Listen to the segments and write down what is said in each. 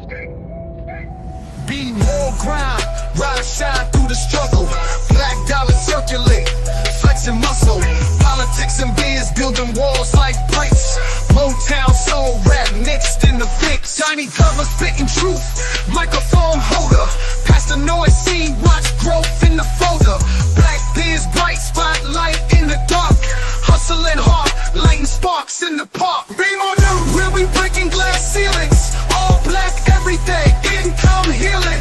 Be more grind, rise, shine through the struggle. Black dollar circulate, flexing muscle. Politics and beers building walls like bricks. Motown soul rap mixed in the fix. Tiny cover spitting truth, microphone holder. Past the noise scene, watch growth in the folder. Black beers bright, spotlight in the dark. Hustling hard, lighting sparks in the park. Be more new, we'll be breaking glass ceilings. All black every day, income healing.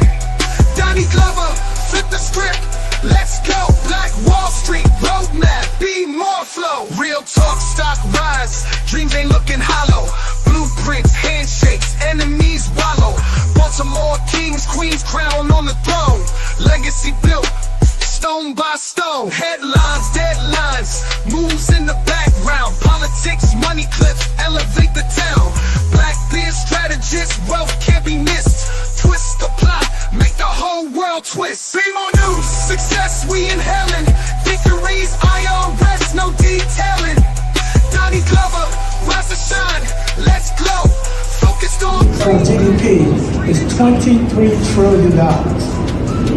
Donnie Glover, flip the script. Let's go, Black Wall Street roadmap. Be more flow. Real talk, stock rise. Dreams ain't looking hollow. Blueprints, handshakes, enemies wallow. Baltimore kings, queens crown on the throne. Legacy built, stone by stone. Headlines, deadlines, moves in the background. Politics, money clips, elevate the town. Black beard strategists, wealth can't be missed. Twist the plot, make the whole world twist. Be more news, success we inhaling. Victories, IRS, no detailing. Donnie Glover, rise to shine, let's glow. Focused on GDP is $23 trillion.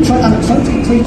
23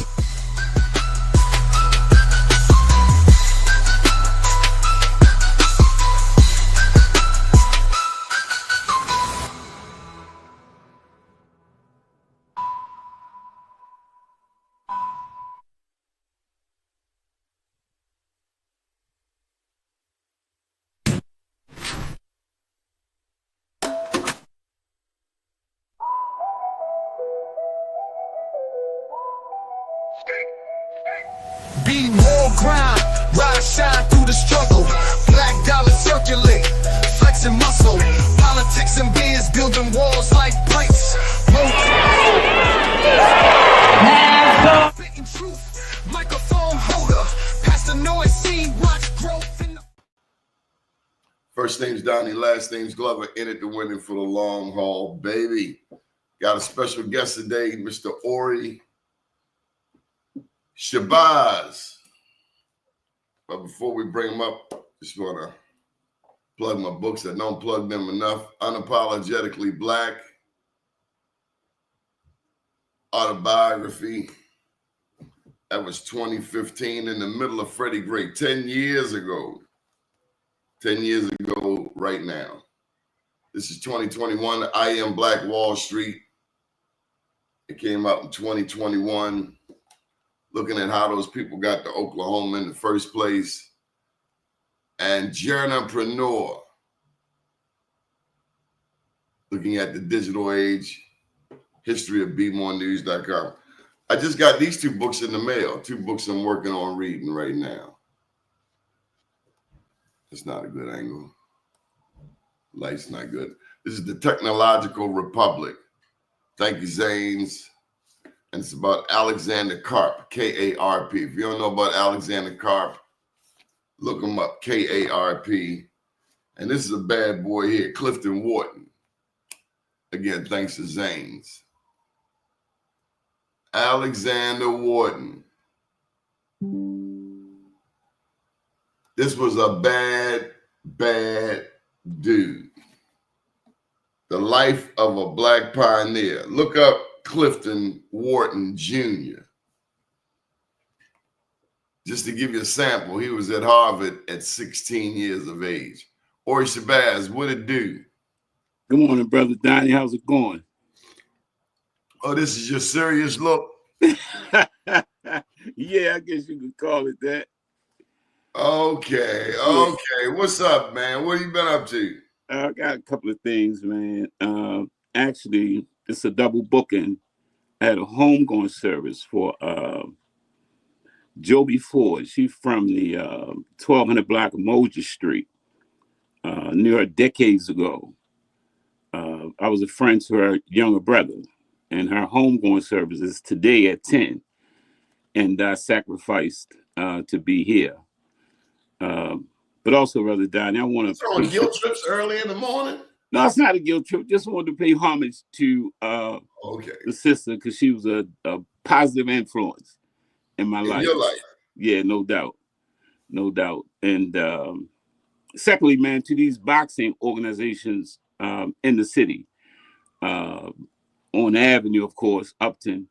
Be more grind, rise, shine through the struggle. Black dollar circulate, flexing muscle. Politics and beers building walls like bricks. Spitting truth, microphone holder. Past the noise scene, watch growth in the... First name's Doni, last name's Glover. In it to win it for the long haul, baby. Got a special guest today, Mr. Ori Shabazz. But before we bring him up, just want to plug my books. I don't plug them enough. Unapologetically Black, autobiography. That was 2015, in the middle of Freddie Gray, 10 years ago. 10 years ago right now. This is 2021. I Am Black Wall Street. It came out in 2021. Looking at how those people got to Oklahoma in the first place. And Journalpreneur, looking at the digital age, history of BeMoreNews.com. I just got these two books in the mail, two books I'm working on reading right now. It's not a good angle. Light's not good. This is The Technological Republic. Thank you, Zanes. And it's about Alexander Karp, K-A-R-P. If you don't know about Alexander Karp, look him up, K-A-R-P. And this is a bad boy here, Clifton Wharton. Again, thanks to Zanes. Alexander Wharton. This was a bad, bad dude. The life of a black pioneer. Look up Clifton Wharton Jr. Just to give you a sample, he was at Harvard at 16 years of age. Ori Shabazz, what it do? Good morning, Brother Donnie. How's it going? Oh, this is your serious look? Yeah, I guess you could call it that. Okay, okay. What's up, man? What have you been up to? I got a couple of things, man. Actually, it's a double booking. I had a homegoing service for Joby Ford. She's from the 1200 block of Moja Street. Knew her decades ago. I was a friend to her younger brother, and her homegoing service is today at 10. And I sacrificed to be here. But also, Brother Donnie, I want to... So on guilt trips early in the morning? No, it's not a guilt trip. Just wanted to pay homage to the sister, because she was a positive influence in my life. Your life. Yeah, no doubt. No doubt. And secondly, man, to these boxing organizations in the city, on the Avenue, of course, Upton,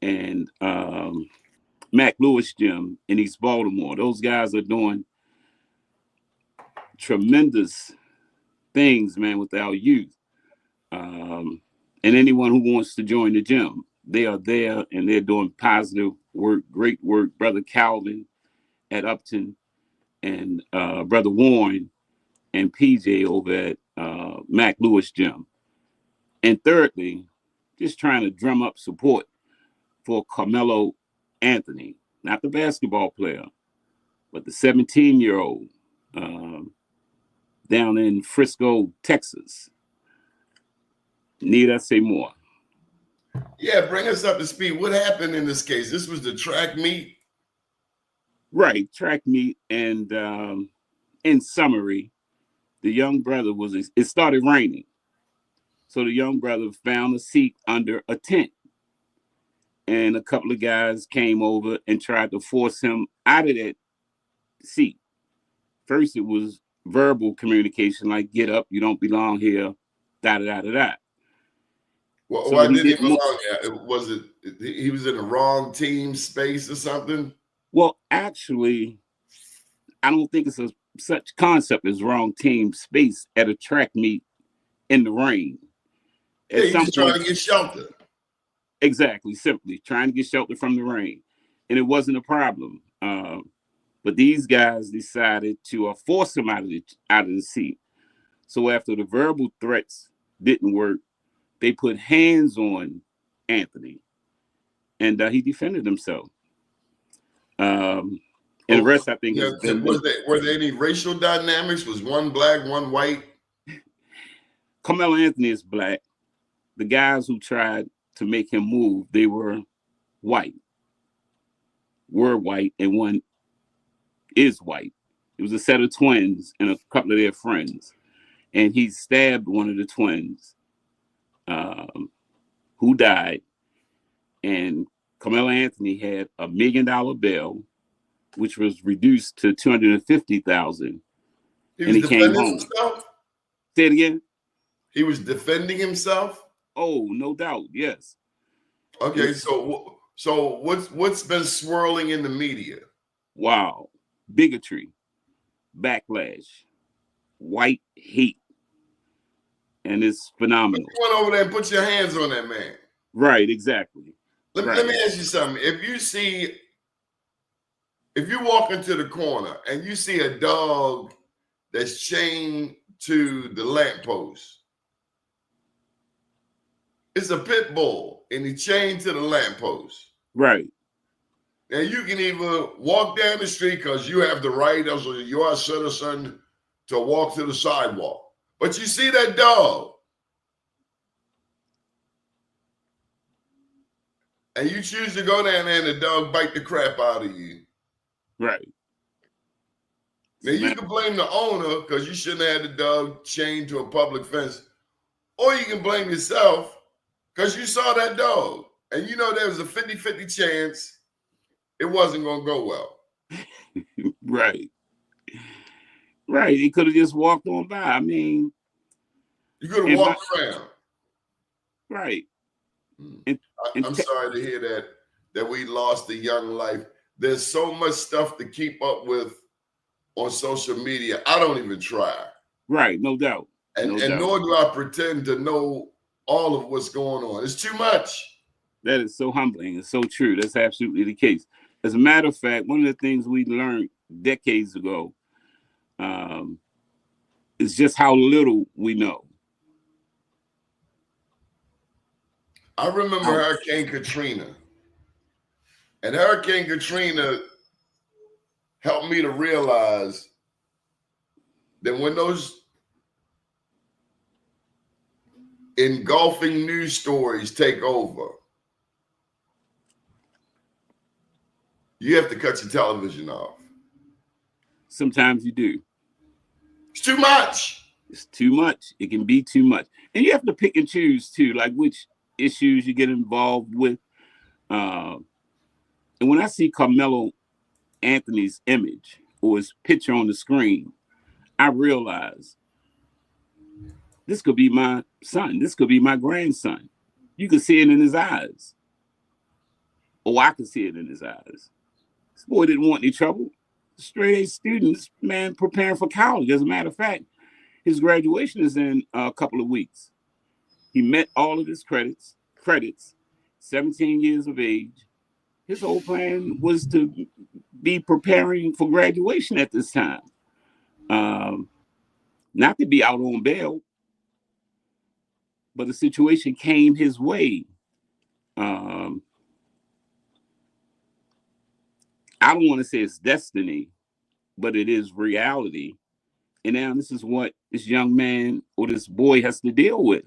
and Mac Lewis Gym in East Baltimore. Those guys are doing tremendous things, man, with our youth. And anyone who wants to join the gym, they are there and they're doing positive work, great work. Brother Calvin at Upton and Brother Warren and PJ over at Mac Lewis Gym. And thirdly, just trying to drum up support for Carmelo Anthony, not the basketball player, but the 17-year-old down in Frisco, Texas. Need I say more? Yeah, bring us up to speed. What happened in this case? This was the track meet? Right, track meet. And in summary, the young brother it started raining. So the young brother found a seat under a tent. And a couple of guys came over and tried to force him out of that seat. First, it was verbal communication, like, get up, you don't belong here, da-da-da-da-da. Well, So why didn't he belong here? Was it he was in the wrong team space or something? Well, actually, I don't think it's such concept as wrong team space at a track meet in the rain. Yeah, he was trying to get shelter. Exactly, simply trying to get shelter from the rain. And it wasn't a problem. But these guys decided to force him out of the seat. So after the verbal threats didn't work, they put hands on Anthony, and he defended himself. And the rest, I think, were there any racial dynamics? Was one black, one white? Carmelo Anthony is black. The guys who tried to make him move, they were white, and one is white. It was a set of twins and a couple of their friends, and he stabbed one of the twins, who died. And Carmelo Anthony had $1 million bail, which was reduced to $250,000. And he came home. Himself? Say it again. He was defending himself? Oh, no doubt, yes. Okay, so what's been swirling in the media? Wow. Bigotry, backlash, white hate. And it's phenomenal. You went over there and put your hands on that man. Right, exactly. Let me ask you something. If you walk into the corner and you see a dog that's chained to the lamppost, it's a pit bull and he's chained to the lamppost. Right. Now you can either walk down the street because you have the right as your citizen to walk to the sidewalk. But you see that dog, and you choose to go down there and the dog bite the crap out of you. Right. Now you can blame the owner because you shouldn't have had the dog chained to a public fence, or you can blame yourself because you saw that dog and you know there was a 50-50 chance it wasn't going to go well. Right. Right. He could have just walked on by. I mean, you could have walked around. Right. I'm sorry to hear that we lost a young life. There's so much stuff to keep up with on social media. I don't even try. Right. No doubt. And nor do I pretend to know all of what's going on. It's too much. That is so humbling. It's so true. That's absolutely the case. As a matter of fact, one of the things we learned decades ago is just how little we know. I remember Hurricane Katrina. And Hurricane Katrina helped me to realize that when those engulfing news stories take over, you have to cut your television off. Sometimes you do. It's too much. It's too much. It can be too much. And you have to pick and choose too, like which issues you get involved with. And when I see Carmelo Anthony's image or his picture on the screen, I realize this could be my son. This could be my grandson. You could see it in his eyes. Oh, I could see it in his eyes. This boy didn't want any trouble. Straight A students, man, preparing for college. As a matter of fact, his graduation is in a couple of weeks. He met all of his credits, 17 years of age. His whole plan was to be preparing for graduation at this time. Not to be out on bail, but the situation came his way. I don't want to say it's destiny, but it is reality. And now this is what this young man or this boy has to deal with.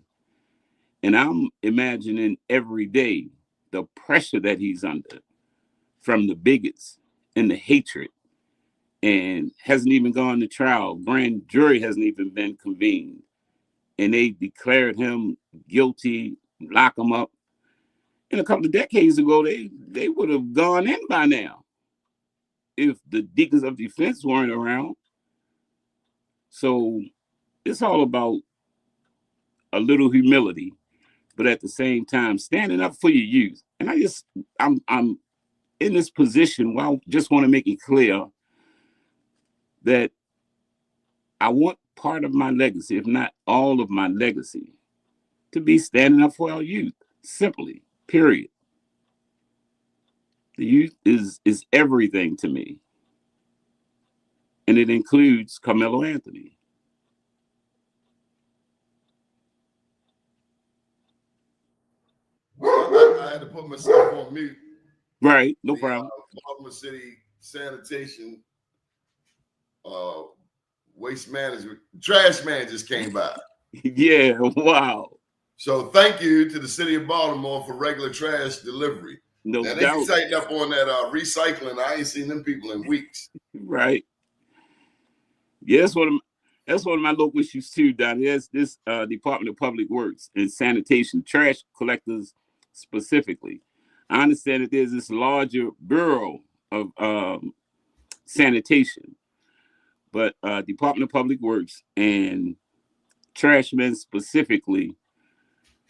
And I'm imagining every day the pressure that he's under from the bigots and the hatred, and hasn't even gone to trial. Grand jury hasn't even been convened. And they declared him guilty, lock him up. And a couple of decades ago, they would have gone in by now if the deacons of defense weren't around. So it's all about a little humility, but at the same time, standing up for your youth. And I'm in this position where I just want to make it clear that I want part of my legacy, if not all of my legacy, to be standing up for our youth, simply, period. The youth is everything to me. And it includes Carmelo Anthony. I had to put myself on mute. Right, no problem. Baltimore City Sanitation, Waste Management, Trash Man just came by. Yeah, wow. So thank you to the city of Baltimore for regular trash delivery. No now, doubt. they can tighten up on that recycling. I ain't seen them people in weeks. Right. Yeah, that's one of my local issues too, Donnie. That's this Department of Public Works and Sanitation, trash collectors specifically. I understand that there's this larger bureau of sanitation, but Department of Public Works and trash men specifically,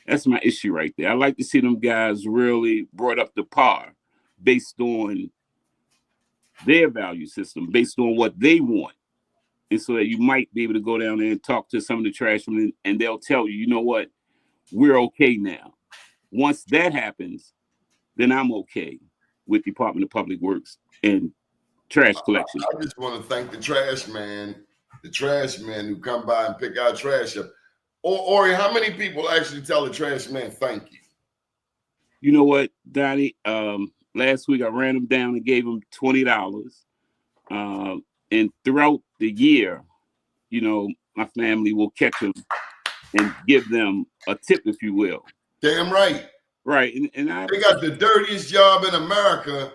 that's my issue right there. I like to see them guys really brought up to par based on their value system, based on what they want. And so that you might be able to go down there and talk to some of the trash men, and they'll tell you, you know what, we're okay now. Once that happens, then I'm okay with Department of Public Works and trash collection. I just want to thank the trash man who come by and pick our trash up. Ori, how many people actually tell the trash man thank you? You know what, Donnie? Last week I ran him down and gave him $20. And throughout the year, you know, my family will catch them and give them a tip, if you will. Damn right. Right. And they got the dirtiest job in America.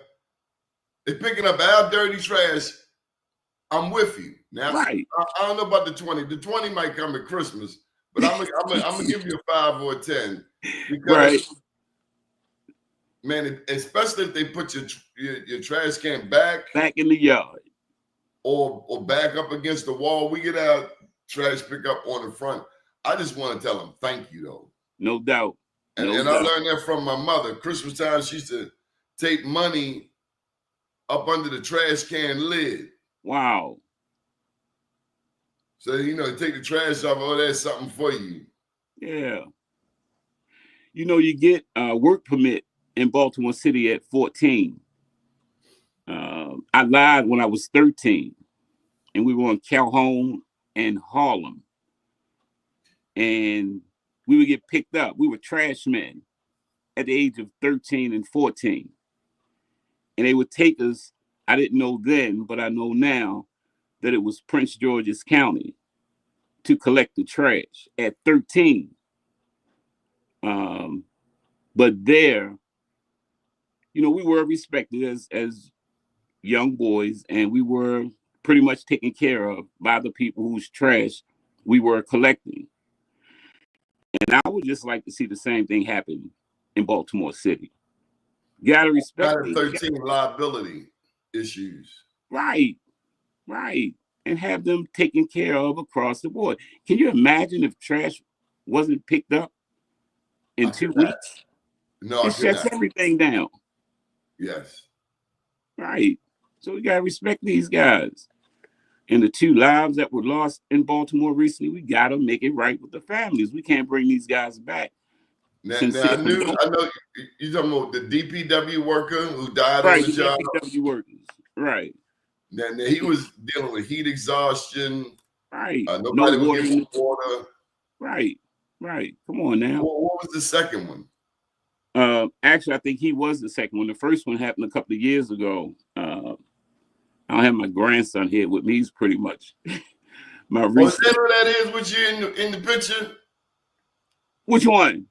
They're picking up our dirty trash. I'm with you. Now, right. I don't know about the 20. The 20 might come at Christmas, but I'm gonna give you a 5 or a 10. Because, right. Man, especially if they put your trash can back in the yard. Or back up against the wall. We get our trash pickup on the front. I just want to tell them thank you, though. No doubt. And I learned that from my mother. Christmas time, she used to take money up under the trash can lid. Wow. So, you know, take the trash off. Oh, there's something for you. Yeah. You know, you get a work permit in Baltimore City at 14. I lied when I was 13, and we were on Calhoun and Harlem, and we would get picked up. We were trash men at the age of 13 and 14, and they would take us. I didn't know then, but I know now that it was Prince George's County to collect the trash at 13. But there, you know, we were respected as young boys, and we were pretty much taken care of by the people whose trash we were collecting. And I would just like to see the same thing happen in Baltimore City. Gotta respect 13 liability issues. Right. And have them taken care of across the board. Can you imagine if trash wasn't picked up in I could 2 not. weeks, No, I it could shuts not. everything down. Yes. Right. So we gotta respect these guys. And the 2 lives that were lost in Baltimore recently, we gotta make it right with the families. We can't bring these guys back. Now Sincere I know condolences. you talking about the DPW worker who died on Right, the the job. DPW workers. Right, Now he was dealing with heat exhaustion. right. No Nobody was water giving in him water. right, right. Come on now. What was the second one? Actually, I think he was the second one. The first one happened a couple of years ago. I don't have my grandson here with me. He's pretty much my Is recent. that who that is with you in the picture? Which one?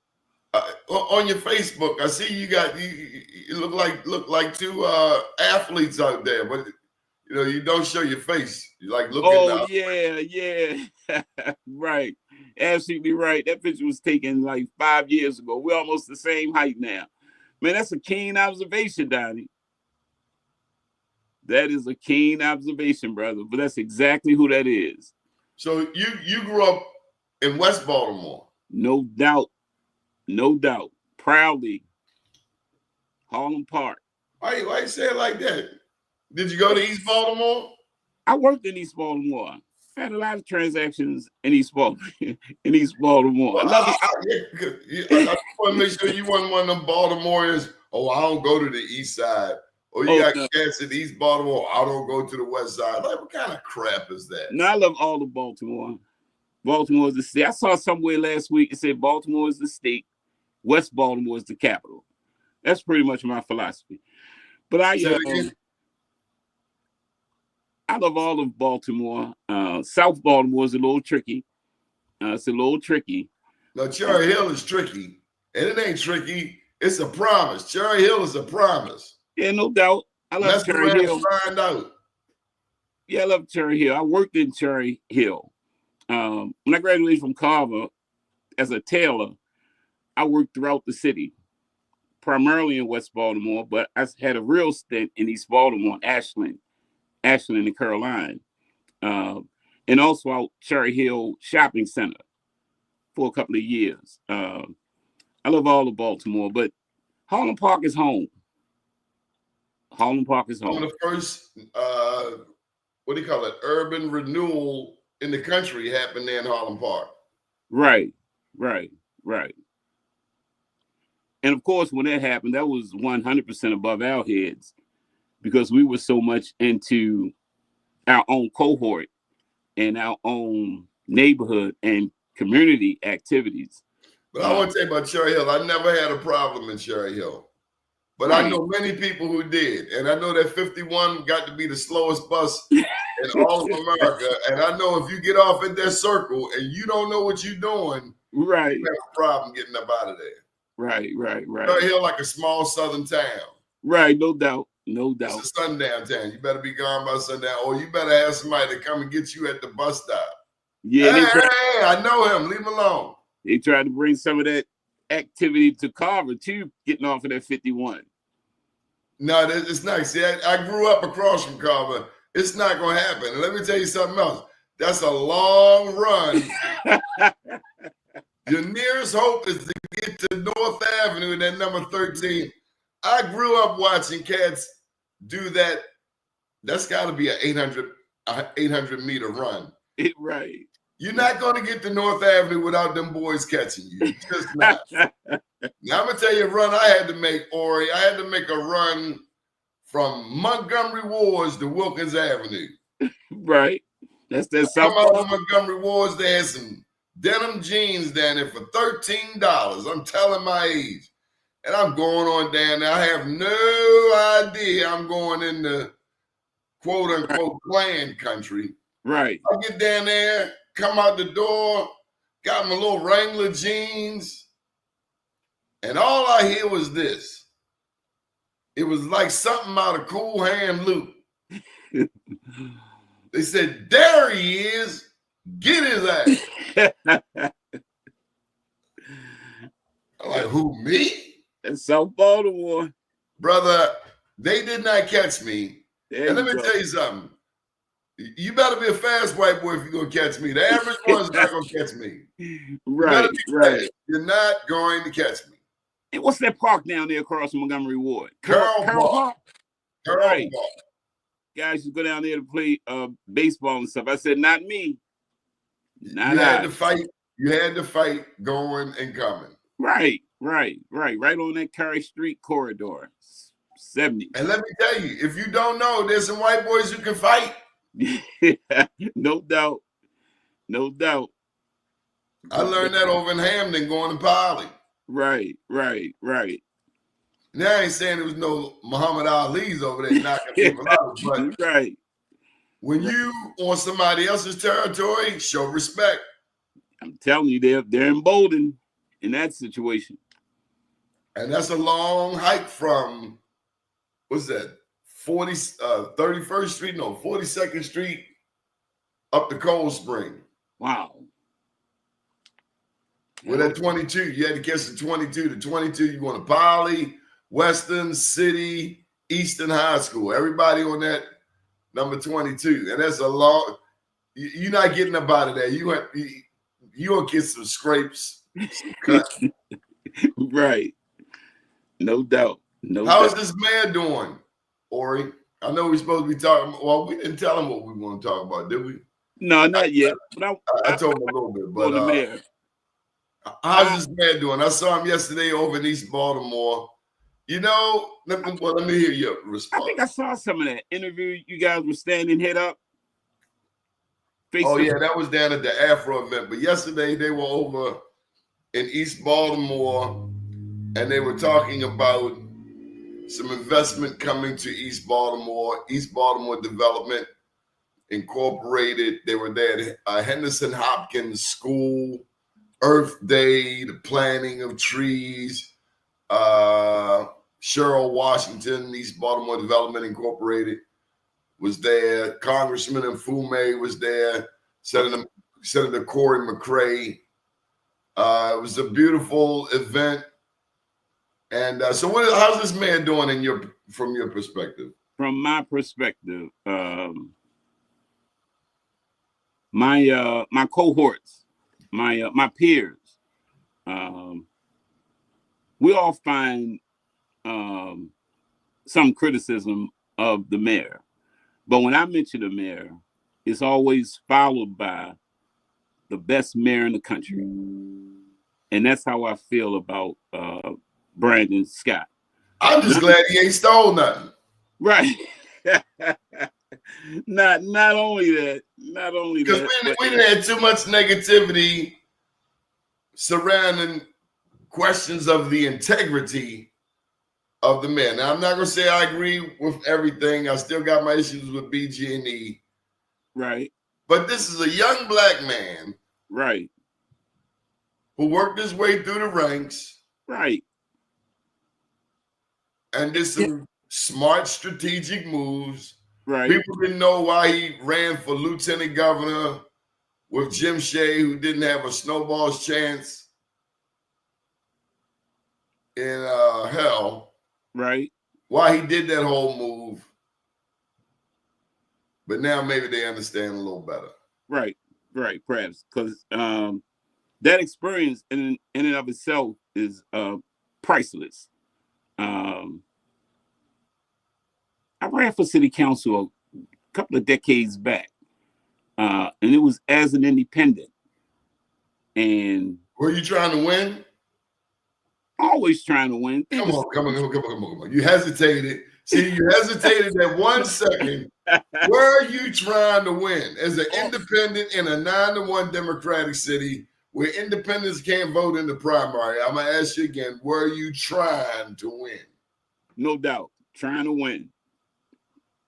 On your Facebook, I see you got you look like 2 athletes out there, but you don't show your face. You like looking Oh out. yeah. Right. Absolutely right. That picture was taken like 5 years ago. We're almost the same height now. Man, that's a keen observation, Donnie. That is a keen observation, brother. But that's exactly who that is. So you grew up in West Baltimore. No doubt. No doubt. Proudly. Harlem Park. Why you say it like that? Did you go to East Baltimore? I worked in East Baltimore. I had a lot of transactions in East Baltimore. In East Baltimore. Well, I love it. I want to make sure you weren't one of them Baltimoreans. Oh, I don't go to the East Side. Or you got No. cats in East Baltimore. I don't go to the West Side. Like, what kind of crap is that? No, I love all of Baltimore. Baltimore is the state. I saw somewhere last week it said Baltimore is the state, West Baltimore is the capital. That's pretty much my philosophy. But I love all of Baltimore. South Baltimore is a little tricky. It's a little tricky. No, Cherry Hill is tricky. And it ain't tricky. It's a promise. Cherry Hill is a promise. Yeah, no doubt. I love Cherry Hill. Find out. Yeah, I love Cherry Hill. I worked in Cherry Hill. When I graduated from Carver as a tailor, I worked throughout the city, primarily in West Baltimore, but I had a real stint in East Baltimore, Ashland and Caroline, and also out Cherry Hill Shopping Center for a couple of years. I love all of Baltimore, but Harlem Park is home. Harlem Park is home. One of the first, what do you call it, urban renewal in the country happened there in Harlem Park. Right. And of course, when that happened, that was 100% above our heads because we were so much into our own cohort and our own neighborhood and community activities. But I want to tell you about Cherry Hill. I never had a problem in Cherry Hill. But I know many people who did. And I know that 51 got to be the slowest bus in all of America. And I know if you get off at that circle and you don't know what you're doing, right, you have a problem getting up out of there. Right. Cherry Hill like a small southern town. Right, no doubt. It's a sundown town. You better be gone by sundown, or you better have somebody to come and get you at the bus stop. Yeah, hey, I know him. Leave him alone. They tried to bring some of that activity to Carver too, getting off of that 51. No, it's not. See, I grew up across from Carver. It's not going to happen. And let me tell you something else. That's a long run. Your nearest hope is to get to North Avenue and that number 13. I grew up watching cats do that. That's got to be an 800 meter run. Right. You're not going to get to North Avenue without them boys catching you. Just not. Now, I'm going to tell you a run I had to make, Ori. I had to make a run from Montgomery Wards to Wilkins Avenue. Right. That's that South. South. Come out of Montgomery Wards, they had some denim jeans down there for $13. I'm telling my age. And I'm going on down there. I have no idea I'm going in the quote-unquote Klan country. Right. I get down there, come out the door, got my little Wrangler jeans, and all I hear was this. It was like something out of Cool Hand Luke. They said, there he is. Get his ass. I'm like, who, me? That's South Baltimore. Brother, they did not catch me. There and let me go. tell you something. You better be a fast white boy if you're gonna catch me. The average one's not gonna catch me. Right, right. Fast. You're not going to catch me. And what's that park down there across from Montgomery Ward? Carl Park. Right. Park. Guys used to go down there to play baseball and stuff. I said, not me. Not you had to fight. You had to fight going and coming. Right on that Curry Street corridor. 70. And let me tell you, if you don't know, there's some white boys who can fight. No doubt. I learned that over in Hamden going to Poly. Right. Now I ain't saying there was no Muhammad Ali's over there knocking people out, but right. When you on somebody else's territory, show respect. I'm telling you, they're emboldened in that situation. And that's a long hike from, what's that, 31st Street, no, 42nd Street up to Cold Spring. Wow. With that 22, you had to catch the 22. The 22, you're going to Poly, Western, City, Eastern High School. Everybody on that number 22. And that's a long, you're not getting up out of there. You're going to get some scrapes, some cuts. Right. No doubt. How is this man doing, Ori? I know we're supposed to be talking. Well, we didn't tell him what we want to talk about, did we? No, not yet. But I told him a little bit. But the mayor. How's this man doing? I saw him yesterday over in East Baltimore. You know, let me hear your response. I think I saw some of that interview. You guys were standing head up. Oh, yeah, that was down at the Afro event. But yesterday they were over in East Baltimore, and they were talking about some investment coming to East Baltimore Development Incorporated. They were there at Henderson Hopkins School, Earth Day, the planting of trees. Cheryl Washington, East Baltimore Development Incorporated, was there. Congressman Mfume was there. Senator Corey McCray. It was a beautiful event. And so, how's this man doing from your perspective? From my perspective, my cohorts, my peers, we all find some criticism of the mayor, but when I mention the mayor, it's always followed by the best mayor in the country, and that's how I feel about Brandon Scott. I'm just glad he ain't stole nothing. Right. Not only that. Because we didn't have too much negativity surrounding questions of the integrity of the man. Now, I'm not going to say I agree with everything. I still got my issues with BG&E. Right. But this is a young black man. Right. Who worked his way through the ranks. Right. And did some smart strategic moves. Right. People didn't know why he ran for lieutenant governor with Jim Shea, who didn't have a snowball's chance in hell. Right. Why he did that whole move. But now maybe they understand a little better. Right. Perhaps because that experience in and of itself is priceless. I ran for city council a couple of decades back, and it was as an independent. And were you trying to win? Always trying to win. Come on. You hesitated. See, you hesitated that 1 second. Were you trying to win as an independent in a 9-1 Democratic city where independents can't vote in the primary? I'm going to ask you again, were you trying to win? No doubt. Trying to win.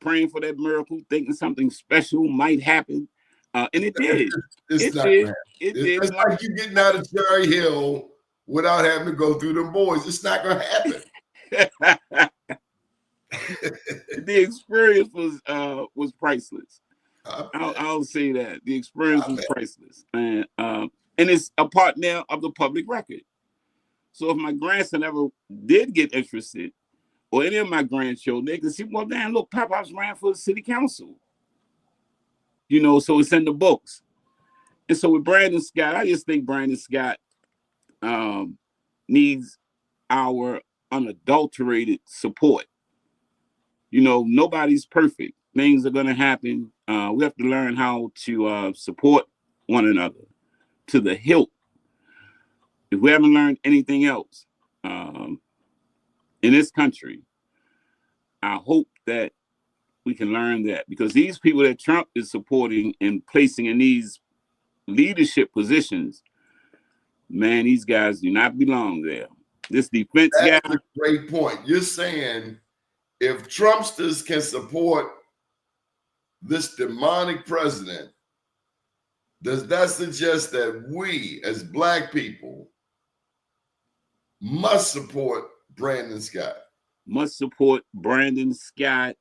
Praying for that miracle, thinking something special might happen. And it did. It's like you getting out of Cherry Hill without having to go through them boys. It's not going to happen. The experience was priceless. I'll say that. The experience was priceless. And it's a part now of the public record. So if my grandson ever did get interested, or any of my grandchildren, they can see, well, damn, look, Pop-Pop's ran for the city council. You know, so it's in the books. And so with Brandon Scott, I just think Brandon Scott needs our unadulterated support. You know, nobody's perfect. Things are going to happen. We have to learn how to support one another to the hilt. If we haven't learned anything else in this country, I hope that we can learn that, because these people that Trump is supporting and placing in these leadership positions, man, these guys do not belong there. This defense guy. That's a great point. You're saying if Trumpsters can support this demonic president, does that suggest that we as Black people must support Brandon Scott? Must support Brandon Scott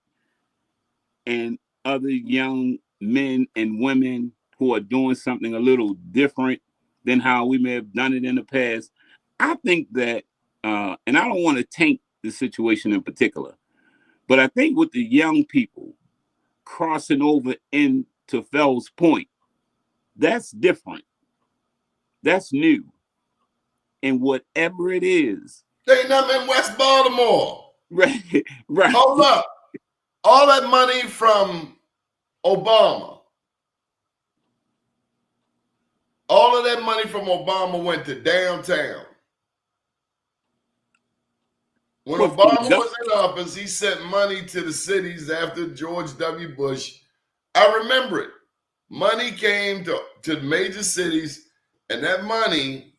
and other young men and women who are doing something a little different than how we may have done it in the past. I think that, and I don't want to taint the situation in particular, but I think with the young people crossing over into Fell's Point, that's different. That's new. And whatever it is. They ain't nothing in West Baltimore. Right, right. Hold up. All that money from Obama, all of that money from Obama went to downtown. When Obama was in office, he sent money to the cities after George W. Bush. I remember it. Money came to major cities, and that money,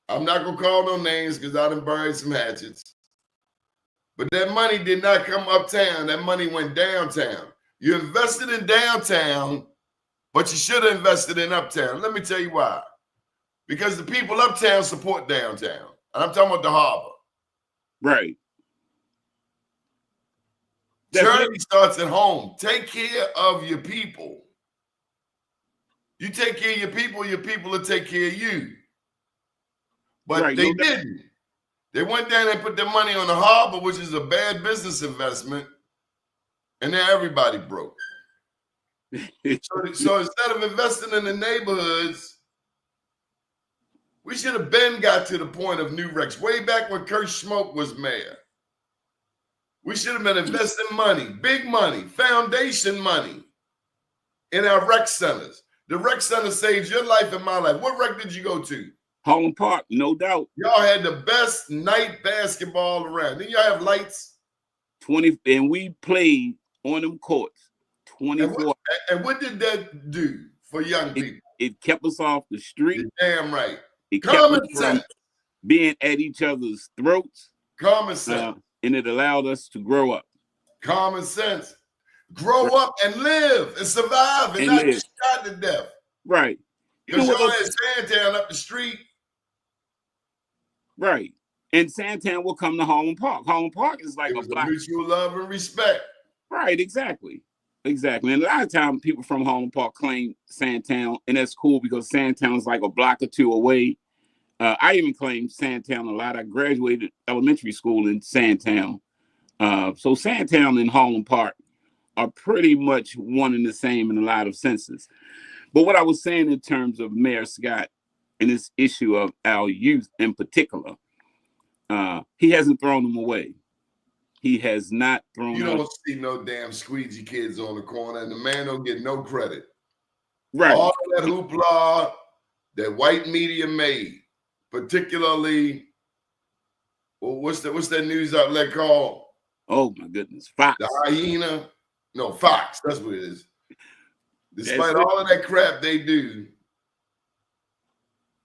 I'm not going to call no names because I done buried some hatchets, but that money did not come uptown. That money went downtown. You invested in downtown, but you should have invested in uptown. Let me tell you why. Because the people uptown support downtown. And I'm talking about the harbor. Right. Charity starts at home. Take care of your people. You take care of your people will take care of you. But right, they didn't. They went down and put their money on the harbor, which is a bad business investment, and then everybody broke. So instead of investing in the neighborhoods, we should have been got to the point of new recs. Way back when Kurt Schmoke was mayor, we should have been investing money, big money, foundation money in our rec centers. The rec center saves your life and my life. What rec did you go to? Holland Park, no doubt. Y'all had the best night basketball around. Then y'all have lights. 20, and we played on them courts 24. And what did that do for young people? It kept us off the street. You're damn right. It Common kept us sense. from being at each other's throats. Common sense. And it allowed us to grow up. Common sense. Grow up and live and survive and not get shot to death. Right. Because y'all had Sandtown up the street. Right. And Sandtown will come to Holland Park. Holland Park is like It was a block. mutual love and respect. Right, exactly. Exactly. And a lot of times people from Holland Park claim Sandtown, and that's cool because Sandtown is like a block or two away. I even claim Sandtown a lot. I graduated elementary school in Sandtown. So Sandtown and Holland Park are pretty much one and the same in a lot of senses. But what I was saying in terms of Mayor Scott and this issue of our youth in particular, he hasn't thrown them away. He has not thrown them away. You don't see no damn squeegee kids on the corner, and the man don't get no credit. Right. All that hoopla that white media made, particularly, well, what's that news outlet called? Oh my goodness, Fox. The hyena? No, Fox. That's what it is. Despite all of that crap they do,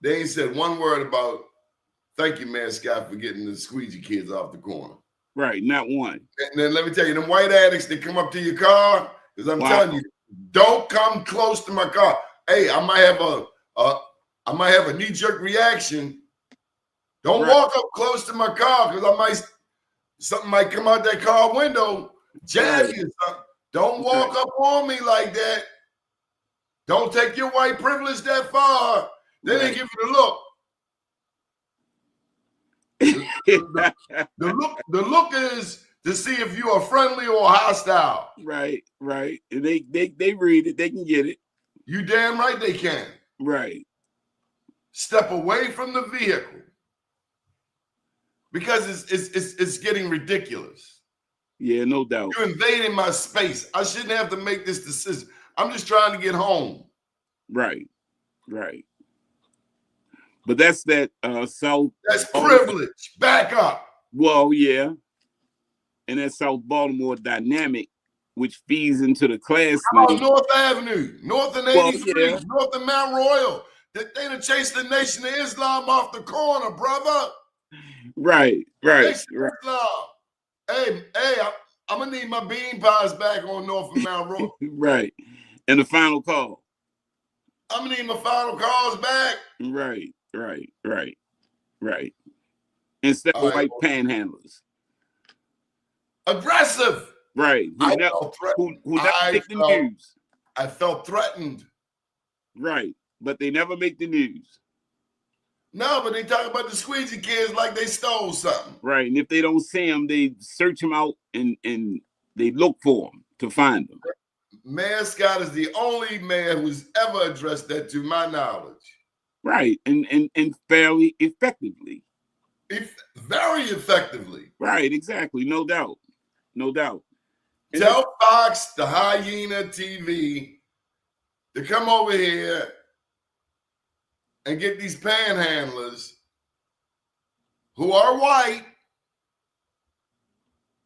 they ain't said one word about thank you, Mayor Scott, for getting the squeegee kids off the corner. Right, not one. And then let me tell you, them white addicts that come up to your car, because I'm telling you, don't come close to my car. Hey, I might have a knee-jerk reaction. Don't walk up close to my car because something might come out that car window, jab you or something. Don't walk up on me like that. Don't take your white privilege that far. Then they give you the look. The look is to see if you are friendly or hostile. Right. They read it. They can get it. You damn right they can. Right. Step away from the vehicle because it's getting ridiculous. Yeah, no doubt. You're invading my space. I shouldn't have to make this decision. I'm just trying to get home. Right. Right. But that's that South. That's privilege. Back up. Well, yeah. And that South Baltimore dynamic, which feeds into the class thing. North Avenue, North and 83, yeah. North and Mount Royal. They done chased the Nation of Islam off the corner, brother. Right. Islam. Hey, I'm gonna need my bean pies back on North and Mount Royal. Right. And the final call. I'm gonna need my final calls back. Right. Instead of white panhandlers. Aggressive. Right. Who never make the news. I felt threatened. Right. But they never make the news. No, but they talk about the squeegee kids like they stole something. Right. And if they don't see them, they search them out and they look for them to find them. Mayor Scott is the only mayor who's ever addressed that to my knowledge. Right. And fairly effectively. Very effectively. Right. Exactly. No doubt. Tell Fox, the Hyena TV, to come over here and get these panhandlers who are white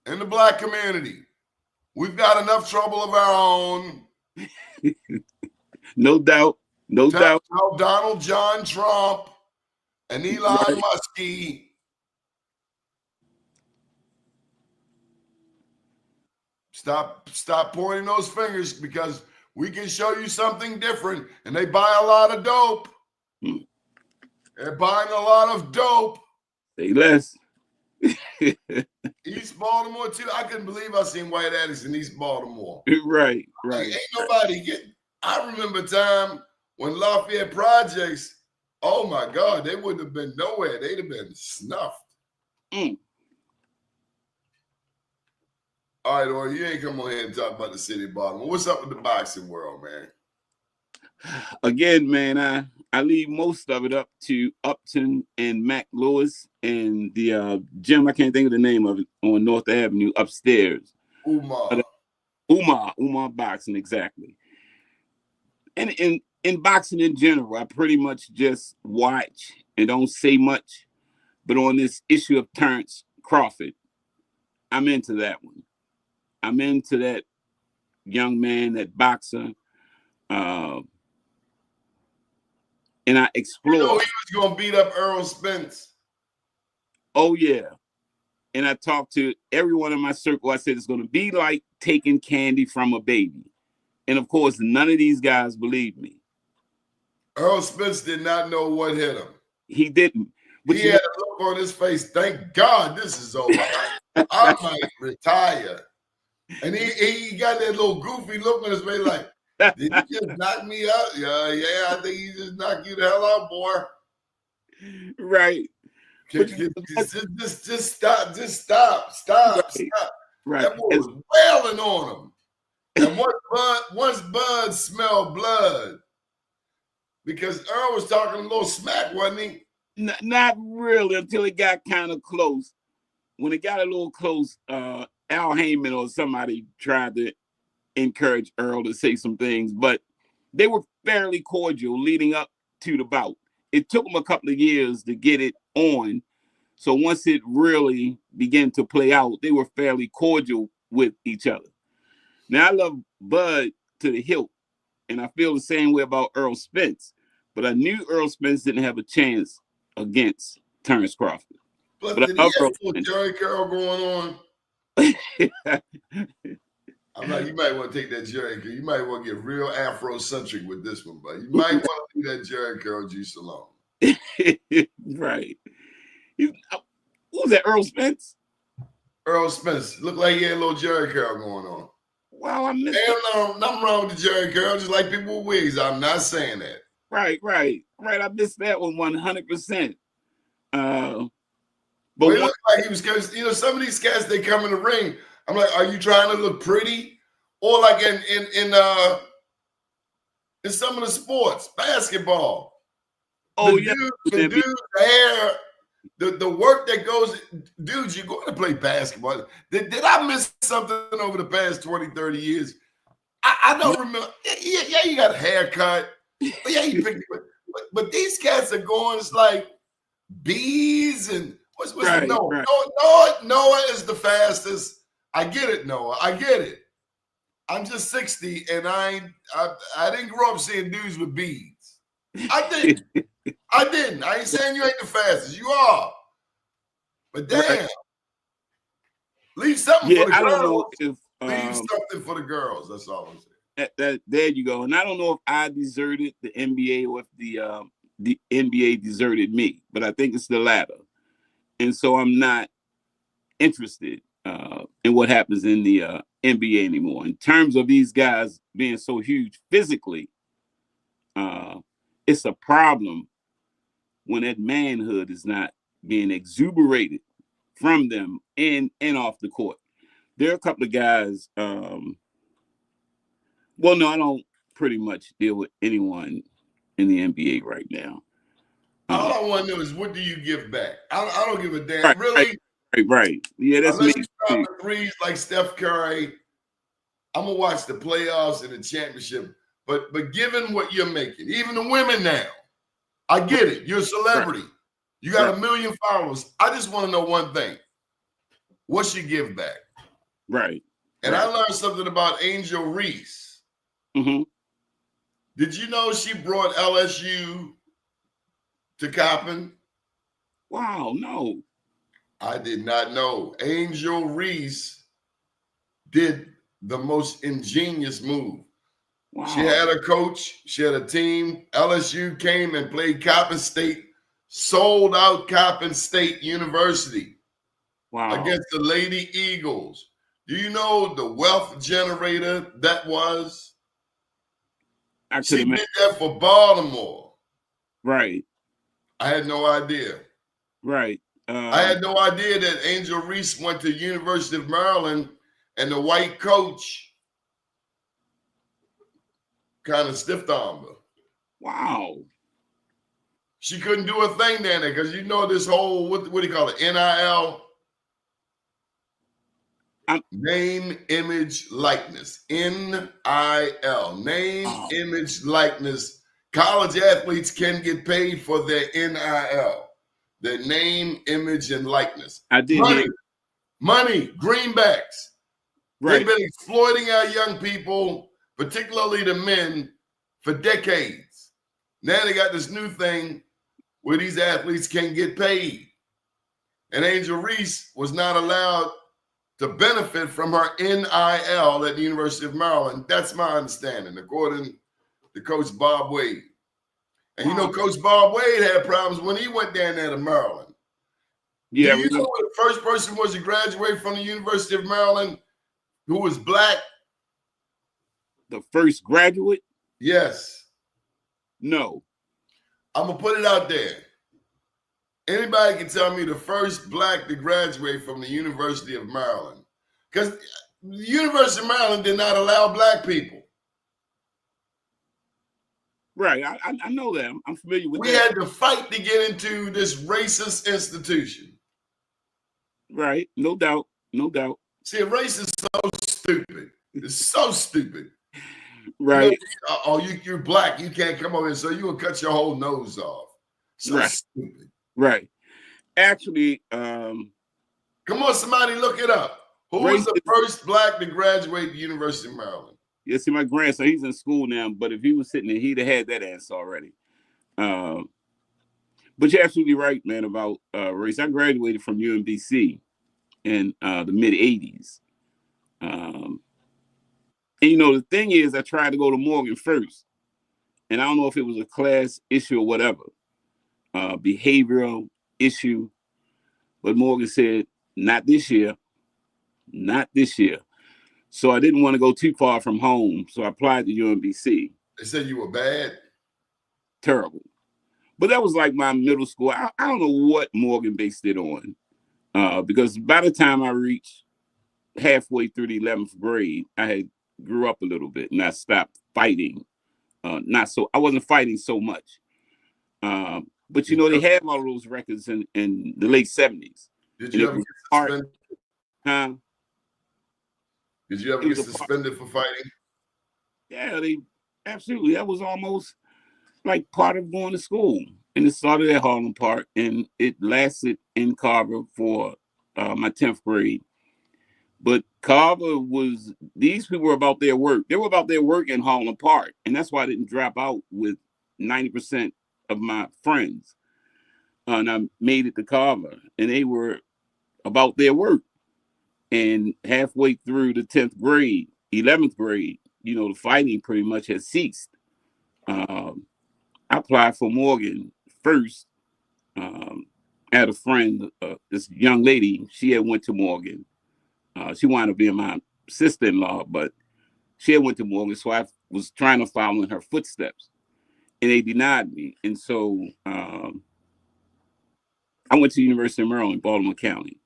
in the black community. We've got enough trouble of our own. No doubt. Tell Donald John Trump and Elon Musk. Stop pointing those fingers because we can show you something different. And they buy a lot of dope. They're buying a lot of dope. Say less. East Baltimore too. I couldn't believe I seen white addicts in East Baltimore. Right. Ain't nobody getting. I remember a time when Lafayette Projects. Oh my God, they wouldn't have been nowhere. They'd have been snuffed. All right, or you ain't come on here and talk about the city of Baltimore. What's up with the boxing world, man? Again, man, I leave most of it up to Upton and Mac Lewis and the gym. I can't think of the name of it on North Avenue upstairs. Umar Boxing, exactly. And in boxing in general, I pretty much just watch and don't say much. But on this issue of Terrence Crawford, I'm into that one. I'm into that young man, that boxer. And I explore. You know he was going to beat up Earl Spence. Oh, yeah. And I talked to everyone in my circle. I said, it's going to be like taking candy from a baby. And, of course, none of these guys believed me. Earl Spence did not know what hit him. He didn't. But he had a look on his face. Thank God this is over. I might retire. And he got that little goofy look on his face like, did he just knock me out? Yeah, I think he just knocked you the hell out, boy. Right. Just stop. Right. That boy was wailing on him. And once Bud smelled blood, because Earl was talking a little smack, wasn't he? Not really until it got kind of close. When it got a little close, Al Heyman or somebody tried to encourage Earl to say some things, but they were fairly cordial leading up to the bout. It took them a couple of years to get it on. So once it really began to play out, they were fairly cordial with each other. Now, I love Bud to the hilt, and I feel the same way about Earl Spence, but I knew Earl Spence didn't have a chance against Terrence Crawford. But did he have a little Jerry Curl going on? I'm like, you might want to take that Jerry Curl. You might want to get real Afrocentric with this one, but you might want to leave that Jerry Curl juice alone. Right. What was that, Earl Spence? Earl Spence. Looked like he had a little Jerry Curl going on. Wow, I missed it. Nothing wrong with the Jerry Curl, just like people with wigs. I'm not saying that. Right. I missed that one 100%. But it looked like he was, because some of these cats, they come in the ring. I'm like, are you trying to look pretty? Or like in in some of the sports, basketball. Oh yeah, The dude's hair, the work that goes, dudes, you're going to play basketball. Did I miss something over the past 20, 30 years? I don't remember. Yeah, you got a haircut. But yeah, you picked it. But these cats are going, it's like bees and what's right, Noah? right. Noah is the fastest. I get it, Noah. I get it. I'm just 60 and I didn't grow up seeing dudes with beads. I didn't. I ain't saying you ain't the fastest. You are. But damn. Right. Leave something for the girls. I don't know if leave something for the girls. That's all I'm saying. There you go. And I don't know if I deserted the NBA or if the NBA deserted me, but I think it's the latter. And so I'm not interested in what happens in the NBA anymore. In terms of these guys being so huge physically, it's a problem when that manhood is not being exuberated from them and off the court. There are a couple of guys. Well, no, I don't pretty much deal with anyone in the NBA right now. All I want to know is, what do you give back? I don't give a damn. Right, really? Right. Yeah, that's unless me. You drop the threes like Steph Curry, I'm gonna watch the playoffs and the championship. But given what you're making, even the women now, I get it. You're a celebrity. Right. You got 1 million followers. I just want to know one thing. What's your give back? Right. And I learned something about Angel Reese. Mm-hmm. Did you know she brought LSU to Coppin? Wow, no. I did not know. Angel Reese did the most ingenious move. Wow. She had a coach. She had a team. LSU came and played Coppin State, sold out Coppin State University against the Lady Eagles. Do you know the wealth generator that was? She did that for Baltimore. Right. I had no idea. Right. I had no idea that Angel Reese went to University of Maryland and the white coach kind of stiff-armed her. Wow. She couldn't do a thing down there because you know this whole, what do you call it, NIL? Name, image, likeness. NIL. Name, image, likeness. College athletes can get paid for their NIL. Their name, image, and likeness. I did money, greenbacks. Right. They've been exploiting our young people, particularly the men, for decades. Now they got this new thing where these athletes can get paid. And Angel Reese was not allowed to benefit from her NIL at the University of Maryland. That's my understanding, according to Coach Bob Wade. And you know, Coach Bob Wade had problems when he went down there to Maryland. Yeah. Do you know the first person was to graduate from the University of Maryland who was black? The first graduate? Yes. No. I'm going to put it out there. Anybody can tell me the first black to graduate from the University of Maryland. Because the University of Maryland did not allow black people. Right. I know that. I'm familiar with that. We had to fight to get into this racist institution. Right. No doubt. No doubt. See, a race is so stupid. It's so stupid. Right. You know, you're black. You can't come over here, so you will cut your whole nose off. So stupid. Right. Actually, come on, somebody look it up. Who was the first black to graduate the University of Maryland? Yeah, see, my grandson, he's in school now, but if he was sitting there, he'd have had that answer already. But you're absolutely right, man, about race. I graduated from UMBC in the mid-'80s. And, you know, the thing is, I tried to go to Morgan first. And I don't know if it was a class issue or whatever, behavioral issue. But Morgan said, not this year. Not this year. So I didn't want to go too far from home. So I applied to UMBC. They said you were bad? Terrible. But that was like my middle school. I don't know what Morgan based it on. Because by the time I reached halfway through the 11th grade, I had grew up a little bit and I stopped fighting Not so, I wasn't fighting so much. But you know, they had all those records in the late 70s. Did And you it ever was get hard, suspended? huh? Did you ever It get was a part, suspended for fighting? yeah, they absolutely. That was almost like part of going to school. And it started at Harlem Park, and it lasted in Carver for my 10th grade. But Carver was, these people were about their work. They were about their work in Harlem Park. And that's why I didn't drop out with 90% of my friends. And I made it to Carver, and they were about their work. And halfway through the 10th grade, 11th grade, you know, the fighting pretty much had ceased. Um, I applied for Morgan first. I had a friend, this young lady, she had went to Morgan. She wound up being my sister-in-law, but she had went to Morgan, so I was trying to follow in her footsteps, and they denied me. And so I went to the University of Maryland, Baltimore County.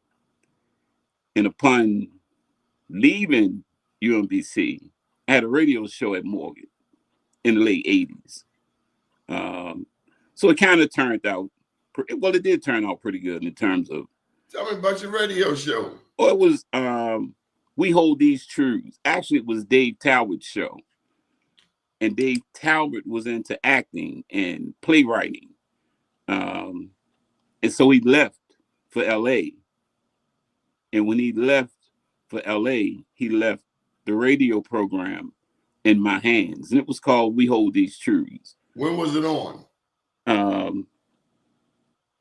And upon leaving UMBC, I had a radio show at Morgan in the late 80s. So it kind of turned out, well, it did turn out pretty good in terms of. Tell me about your radio show. Oh, it was We Hold These Truths. Actually, it was Dave Talbert's show. And Dave Talbert was into acting and playwriting. And so he left for LA. And when he left for LA, he left the radio program in my hands. And it was called We Hold These Truths. When was it on?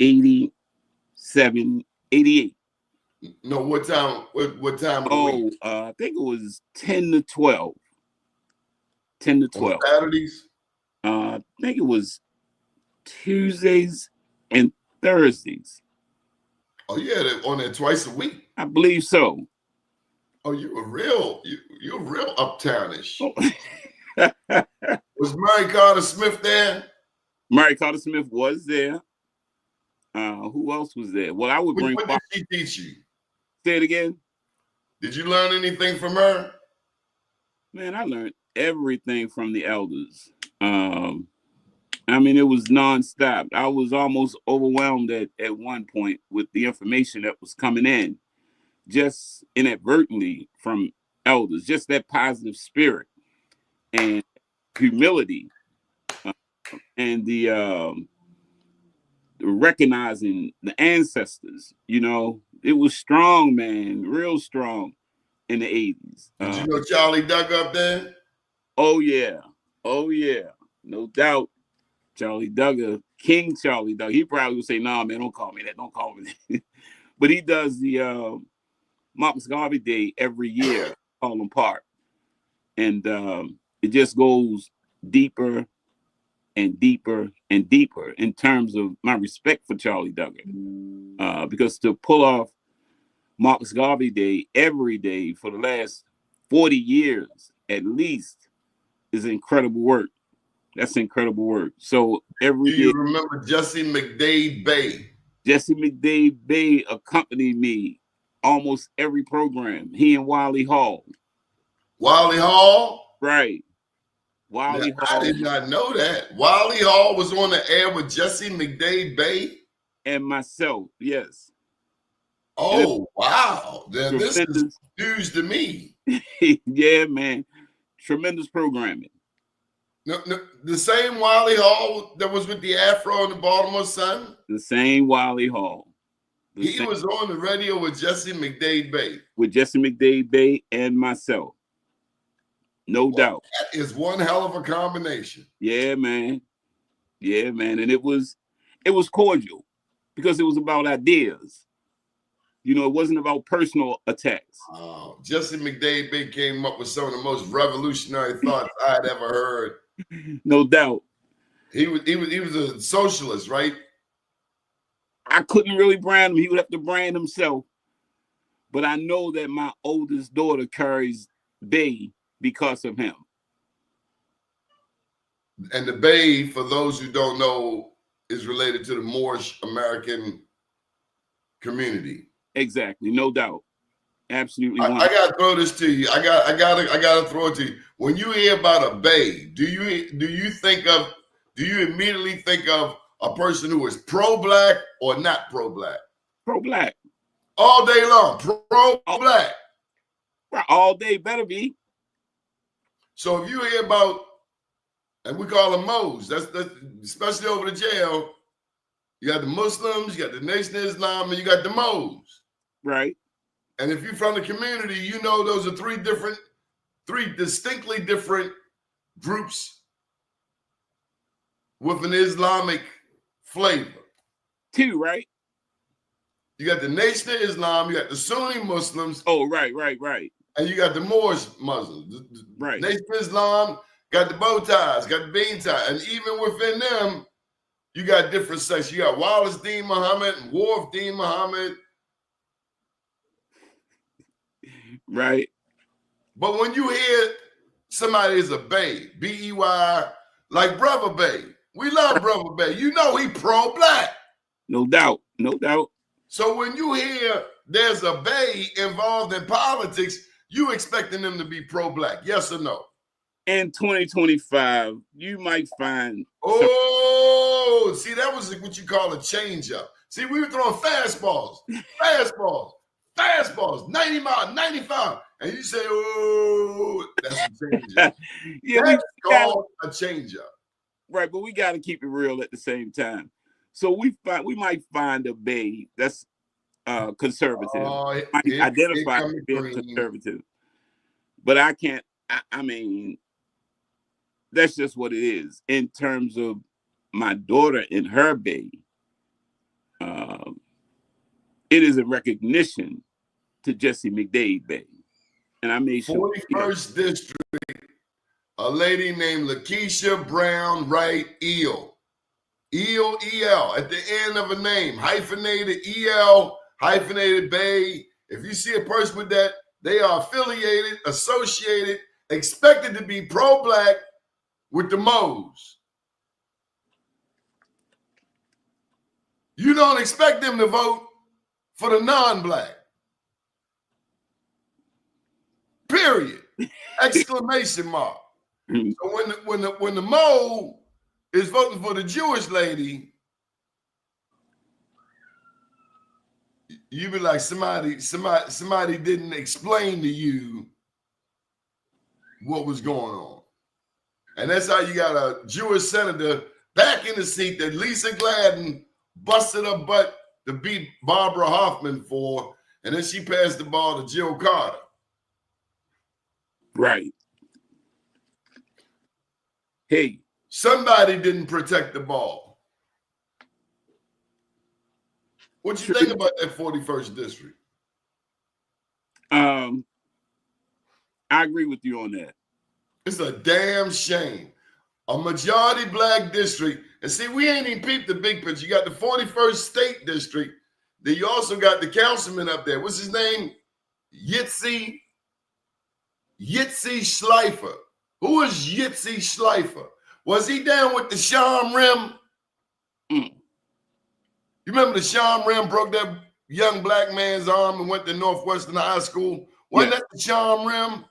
87, 88. No, what time? What time of the week? I think it was 10 to 12. 10 to 12. On Saturdays? I think it was Tuesdays and Thursdays. Oh yeah, they're on there twice a week. I believe so. Oh, you're real uptownish. Oh. Was Mary Carter Smith there? Mary Carter Smith was there. Who else was there? Well, I would bring. What did she teach you? Say it again. Did you learn anything from her? Man, I learned everything from the elders. I mean, it was nonstop. I was almost overwhelmed at one point with the information that was coming in, just inadvertently from elders, just that positive spirit and humility and the recognizing the ancestors. You know, it was strong, man, real strong in the 80s. Did you know Charlie Duck up there? Oh yeah, no doubt. Charlie Duggar, King Charlie Duggar. He probably would say, "Nah, man, don't call me that. Don't call me that." But he does the Marcus Garvey Day every year, Harlem Park, and it just goes deeper and deeper and deeper in terms of my respect for Charlie Duggar, because to pull off Marcus Garvey Day every day for the last 40 years at least is incredible work. That's incredible work. So every Do you remember Jesse McDade Bay? Jesse McDade Bay accompanied me almost every program. He and Wiley Hall. Wiley Hall? Right. Wiley Hall. I did not know that. Wiley Hall was on the air with Jesse McDade Bay? And myself, yes. Oh, wow. Then this is news to me. Yeah, man. Tremendous programming. No, the same Wiley Hall that was with the Afro and the Baltimore Sun? The same Wiley Hall. He was on the radio with Jesse McDade Bay. With Jesse McDade Bay and myself. No doubt. That is one hell of a combination. Yeah, man. Yeah, man. And it was cordial because it was about ideas. You know, it wasn't about personal attacks. Jesse McDade Bay came up with some of the most revolutionary thoughts I had ever heard. No doubt. He was a socialist, right? I couldn't really brand him. He would have to brand himself. But I know that my oldest daughter carries Bay because of him. And the Bay, for those who don't know, is related to the Moorish American community. Exactly, no doubt. Absolutely. I gotta throw this to you. I gotta throw it to you. When you hear about a bae, do you immediately think of a person who is pro-black or not pro-black? Pro-black. All day long, pro-black. All day better be. So if you hear about, and we call them Mo's, that's especially over the jail, you got the Muslims, you got the Nation of Islam, and you got the Mo's. Right. And if you're from the community, you know those are three distinctly different groups with an Islamic flavor. Two, right? You got the Nation of Islam, you got the Sunni Muslims. Oh, right. And you got the Moorish Muslims. Right. Nation of Islam got the bow ties, got the bean tie. And even within them, you got different sects. You got Wallace Dean Muhammad and Wharf Dean Muhammad. Right. But when you hear somebody is a bae, B-E-Y, like Brother Bae, we love Brother Bae. You know he pro-black. No doubt. So when you hear there's a bae involved in politics, you expecting them to be pro-black, yes or no? In 2025, you might find. Oh, see, that was what you call a change-up. See, we were throwing fastballs, 90 miles, 95. And you say, oh, that's a change-up. Yeah, that's called a change-up. Right, but we got to keep it real at the same time. So we might find a bae that's conservative. Identify as being conservative. But I can't, I mean, that's just what it is. In terms of my daughter and her bae, it is a recognition to Jesse McDade bae. And I made sure. 41st District, a lady named Lakeisha Brown Wright Eel. Eel, E-L, at the end of a name, hyphenated E-L, hyphenated bae. If you see a person with that, they are affiliated, associated, expected to be pro-black with the Mo's. You don't expect them to vote for the non-black. Period. Exclamation mark. So when the Mo is voting for the Jewish lady, you be like, somebody didn't explain to you what was going on. And that's how you got a Jewish senator back in the seat that Lisa Gladden busted her butt to beat Barbara Hoffman for, and then she passed the ball to Jill Carter. Right. Hey. Somebody didn't protect the ball. What you think about that 41st District? I agree with you on that. It's a damn shame. A majority black district. And see, we ain't even peeped the big picture. You got the 41st State District. Then you also got the councilman up there. What's his name? Yitzi Schleifer. Who is Yitzi Schleifer? Was he down with the Sham Rim? You remember the Sham Rim broke that young black man's arm and went to Northwestern High School? Wasn't that the Sham Rim?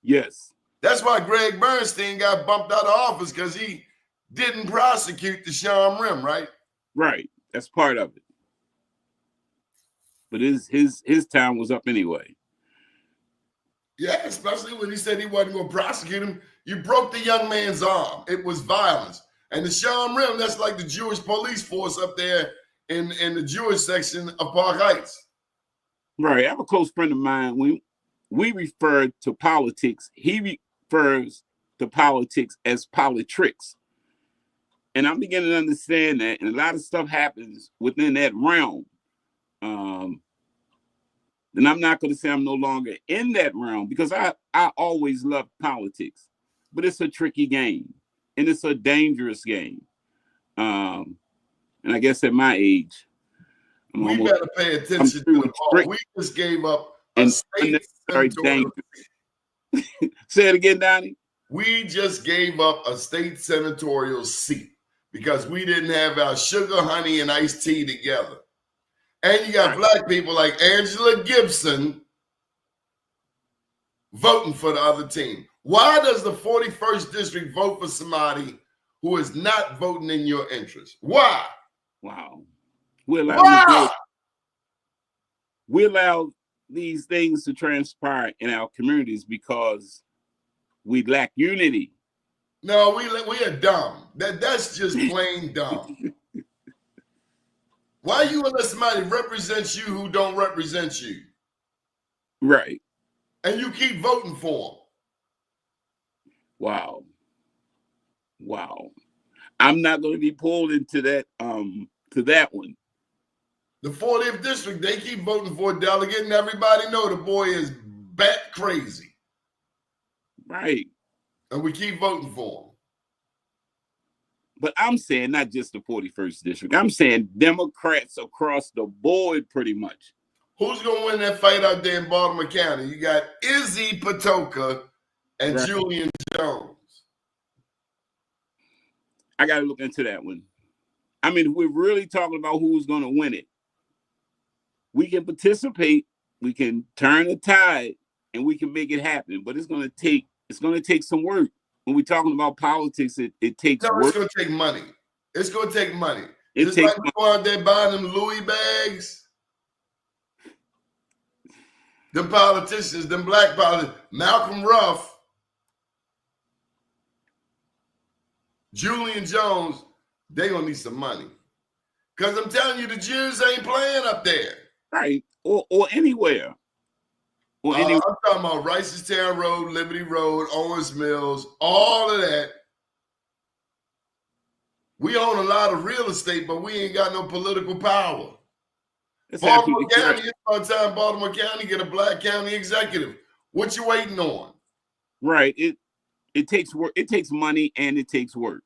Yes. That's why Greg Bernstein got bumped out of office, because he didn't prosecute the Sham Rim, right? Right. That's part of it. But his time was up anyway. Yeah, especially when he said he wasn't going to prosecute him. You broke the young man's arm. It was violence. And the Sham Rim, that's like the Jewish police force up there in the Jewish section of Park Heights. Right. I have a close friend of mine. We refer to politics. He refers to politics as politricks. And I'm beginning to understand that. And a lot of stuff happens within that realm. And I'm not going to say I'm no longer in that realm, because I always loved politics. But it's a tricky game. And it's a dangerous game. And I guess at my age, we got to pay attention to the ball. We just gave up a state senatorial seat. Say it again, Donnie. We just gave up a state senatorial seat because we didn't have our sugar, honey, and iced tea together. And you got black people like Angela Gibson voting for the other team. Why does the 41st district vote for somebody who is not voting in your interest? Why? Wow. We Why? allow these things to transpire in our communities because we lack unity. No, we are dumb. That's just plain dumb. Why you let somebody represent you who don't represent you? Right. And you keep voting for them. Wow. Wow. I'm not going to be pulled into that one. The 40th district, they keep voting for a delegate, and everybody know the boy is bat crazy. Right. And we keep voting for him. But I'm saying not just the 41st district. I'm saying Democrats across the board pretty much. Who's going to win that fight out there in Baltimore County? You got Izzy Patoka and Right. Julian Jones. I got to look into that one. I mean, if we're really talking about who's going to win it, we can participate, we can turn the tide, and we can make it happen. But it's going to take some work. When we're talking about politics, it takes work. It's going to take money. It's going to take money. It Just takes like you go out there buying them Louis bags. Them politicians, them black politicians, Malcolm Ruff, Julian Jones, they going to need some money. Because I'm telling you, the Jews ain't playing up there. Right. Or anywhere. I'm talking about Ricestown Road, Liberty Road, Owens Mills, all of that. We own a lot of real estate, but we ain't got no political power. Baltimore County, it's about time Baltimore County get a black county executive. What you waiting on? Right. It takes work. It takes money and it takes work.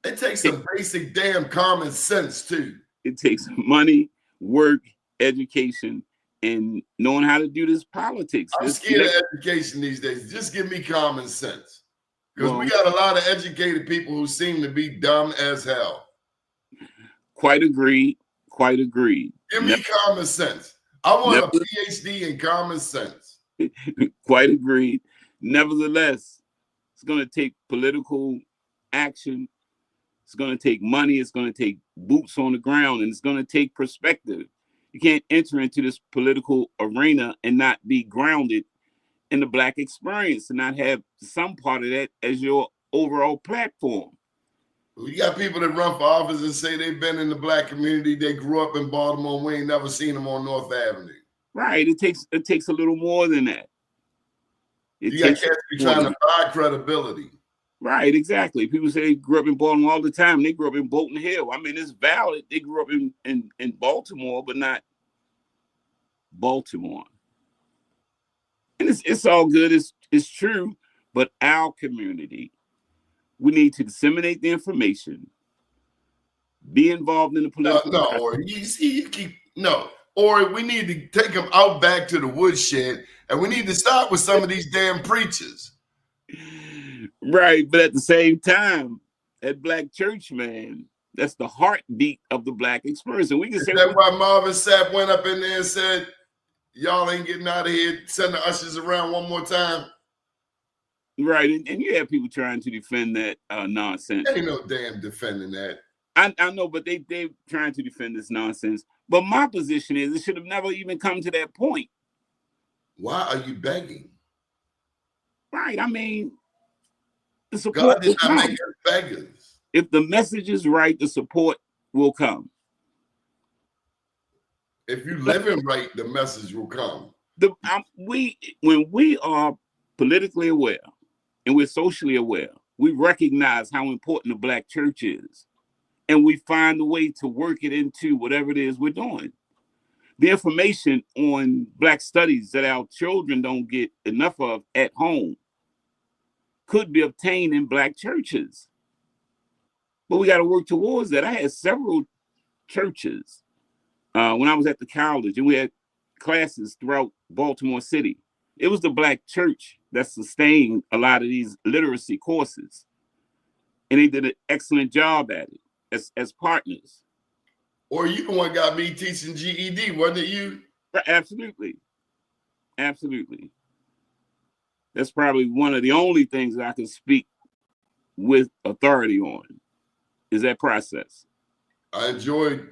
It takes some basic damn common sense too. It takes money, work, education, and knowing how to do this politics. I'm scared of education these days. Just give me common sense. Because we got a lot of educated people who seem to be dumb as hell. Quite agreed. Quite agreed. Give me common sense. I want a PhD in common sense. Quite agreed. Nevertheless, it's going to take political action. It's going to take money. It's going to take boots on the ground, and it's going to take perspective. You can't enter into this political arena and not be grounded in the black experience and not have some part of that as your overall platform. You got people that run for office and say they've been in the black community. They grew up in Baltimore. And we ain't never seen them on North Avenue. Right. It takes a little more than that. You got cats be trying to buy credibility. Right, exactly. People say they grew up in Baltimore all the time. They grew up in Bolton Hill. I mean, it's valid. They grew up in Baltimore, but not Baltimore. And it's all good. It's true. But our community, we need to disseminate the information, be involved in the political. Or we need to take them out back to the woodshed, and we need to stop with some of these damn preachers. Right, but at the same time, that black church, man, that's the heartbeat of the black experience. And we can say that's why Marvin Sapp went up in there and said, y'all ain't getting out of here, send the ushers around one more time. Right, and you have people trying to defend that nonsense. Ain't no damn defending that. I know, but they're trying to defend this nonsense. But my position is it should have never even come to that point. Why are you begging? Right, I mean, the support God did not make us beggars. If the message is right, the support will come. If you living right, the message will come. When we are politically aware and we're socially aware, we recognize how important the black church is. And we find a way to work it into whatever it is we're doing. The information on black studies that our children don't get enough of at home could be obtained in black churches. But we got to work towards that. I had several churches when I was at the college, and we had classes throughout Baltimore City. It was the black church that sustained a lot of these literacy courses. And they did an excellent job at it as partners. Or you the one got me teaching GED, wasn't it you? Absolutely. Absolutely. That's probably one of the only things that I can speak with authority on, is that process. I enjoyed